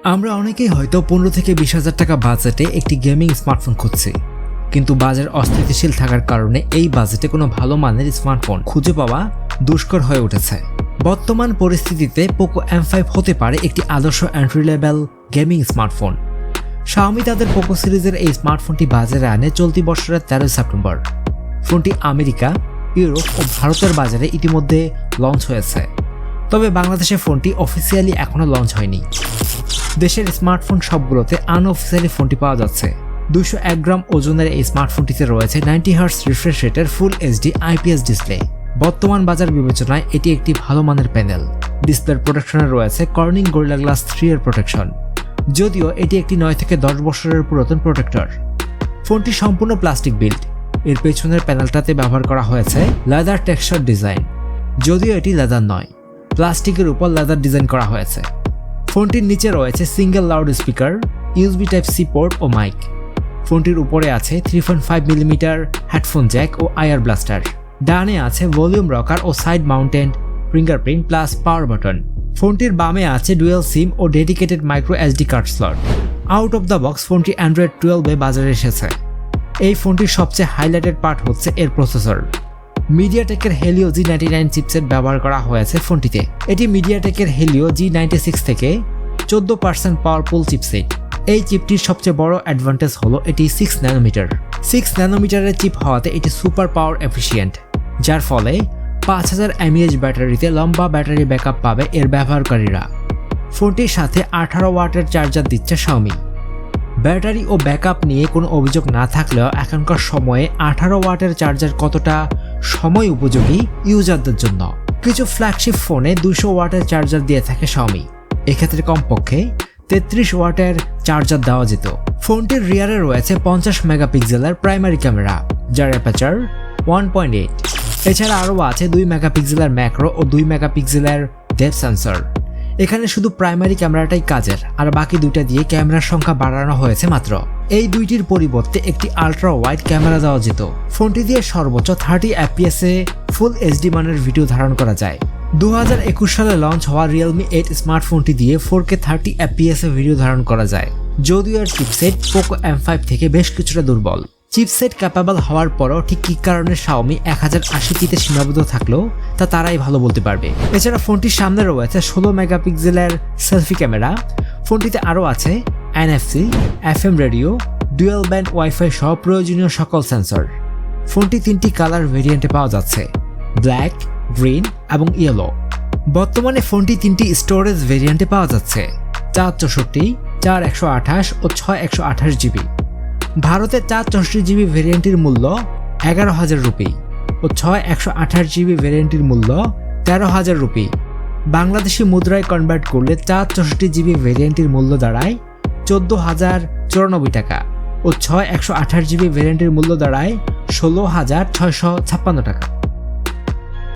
আমরা অনেকেই হয়তো 15 থেকে 20,000 টাকা বাজেটে একটি গেমিং স্মার্টফোন খুঁজছি, কিন্তু বাজার অস্থিতিশীল থাকার কারণে এই বাজেটে কোনো ভালো মানের স্মার্টফোন খুঁজে পাওয়া দুষ্কর হয়ে উঠেছে। বর্তমান পরিস্থিতিতে পোকো M5 হতে পারে একটি আদর্শ entry level gaming smartphone. Xiaomi তাদের পোকো সিরিজের এই স্মার্টফোনটি বাজারে আনে চলতি বছরের 13 সেপ্টেম্বর। ফোনটি আমেরিকা, ইউরোপ ও ভারতের বাজারে ইতিমধ্যে লঞ্চ হয়েছে, তবে বাংলাদেশে ফোনটি অফিসিয়ালি এখনও লঞ্চ হয়নি। দেশের স্মার্টফোন সবগুলোতে আনঅফিসিয়ালি ফোনটি পাওয়া যাচ্ছে। 201 গ্রাম ওজনের এই স্মার্টফোনটিতে রয়েছে 90 হার্টজ রিফ্রেশ রেটের ফুল এইচডি IPS ডিসপ্লে। বর্তমান বাজার বিবেচনায় এটি একটি ভালো মানের প্যানেল। ডিসপ্লের প্রোটেকশনে রয়েছে কর্নিং গরিলা গ্লাস 3 এর প্রোটেকশন, যদিও এটি একটি 9 থেকে 10 বছরের পুরাতন প্রোটেক্টর। ফোনটি সম্পূর্ণ প্লাস্টিক বিল্ড। এর পেছনের প্যানেলটাতে ব্যবহার করা হয়েছে লেদার টেক্সচার ডিজাইন, যদিও এটি লেদার নয়, প্লাস্টিকের উপর লেদার ডিজাইন করা হয়েছে। ফোনটির নিচে রয়েছে single loud speaker, USB Type-C port ও মাইক। ফোনটির উপরে আছে 3.5 মিলিমিটার হেডফোন জ্যাক ও আয়ার ব্লাস্টার। ডানে আছে ভলিউম রকার ও side mounted fingerprint plus power button. ফোনটির বামে আছে ডুয়েল সিম ও dedicated micro SD card slot. Out of the box ফোনটি Android 12 বাজারে এসেছে। এই ফোনটির সবচেয়ে হাইলাইটেড পার্ট হচ্ছে এর প্রসেসর। মিডিয়াটেকের হেলিও G99 চিপসেট ব্যবহার করা হয়েছে ফোনটিতে। এটি মিডিয়াটেকের হেলিও G96 থেকে 14% পাওয়ারফুল চিপসেট। এই চিপটির সবচেয়ে বড় অ্যাডভান্টেজ হলো এটি 6 ন্যানোমিটার। 6 ন্যানোমিটারের চিপ হওয়াতে এটি সুপার পাওয়ার এফিশিয়েন্ট, যার ফলে 5000 mAh ব্যাটারিতে লম্বা ব্যাটারি ব্যাকআপ পাবে এর ব্যবহারকারীরা। ফোনটির সাথে 18 ওয়াটের চার্জার দিচ্ছে Xiaomi। ব্যাটারি ও ব্যাকআপ নিয়ে কোনো অভিযোগ না থাকলেও এখনকার সময়ে 18 ওয়াটের চার্জার কতটা সময় উপযোগী ইউজারদের জন্য। কিছু ফ্ল্যাগশিপ ফোনে 200 ওয়াটের চার্জার দিয়ে থাকে Xiaomi, এক্ষেত্রে কমপক্ষে 33 ওয়াটের চার্জার দেওয়া যেত। ফোনটির রিয়ারে রয়েছে 50 মেগাপিক্সেলের প্রাইমারি ক্যামেরা, যার অ্যাপারচার 1.8। এছাড়া আরও আছে 2 মেগাপিক্সেলের ম্যাক্রো ও 2 মেগাপিক্সেলের ডেপথ সেন্সর। এখানে শুধু প্রাইমারি ক্যামেরাটাই কাজের, আর বাকি দুইটা দিয়ে ক্যামেরার সংখ্যা বাড়ানো হয়েছে মাত্র। এই দুইটির পরিবর্তে একটি আলট্রা ওয়াইড ক্যামেরা দেওয়া যেত। ফোনটি দিয়ে সর্বোচ্চ 30 FPS এ ফুল HD মানের ভিডিও ধারণ করা যায়। 2021 সালে লঞ্চ হওয়া Realme 8 স্মার্টফোনটি দিয়ে 4K 30 FPS এ ভিডিও ধারণ করা যায়, যদিও এর চিপসেট পোকো M5 থেকে বেশ কিছুটা দুর্বল। চিপসেট ক্যাপাবল হওয়ার পরও ঠিক কী কারণে Xiaomi 1080p-তে সীমাবদ্ধ থাকলেও তা তারাই ভালো বলতে পারবে। এছাড়া ফোনটির সামনে রয়েছে 16 মেগাপিক্সেলের সেলফি ক্যামেরা। ফোনটিতে আরও আছে NFC, FM radio, dual band wifi সহ প্রয়োজনীয় সকল সেন্সর। ফোনটি 3টি কালার ভেরিয়েন্টে পাওয়া যাচ্ছে, ব্ল্যাক, গ্রিন এবং ইয়েলো। বর্তমানে ফোনটি 3টি স্টোরেজ ভেরিয়েন্টে পাওয়া যাচ্ছে, 464, 4128 ও 6128 GB। ভারতে 464 GB ভেরিয়েন্টের মূল্য 11,000 রুপি ও 6128 GB ভেরিয়েন্টের মূল্য 13,000 রুপি। বাংলাদেশি মুদ্রায় কনভার্ট করলে 464 GB ভেরিয়েন্টের মূল্য দাঁড়ায় 14,094 টাকা ও 6128 GB ভেরিয়েন্টের মূল্য দাঁড়ায় 16,656 টাকা।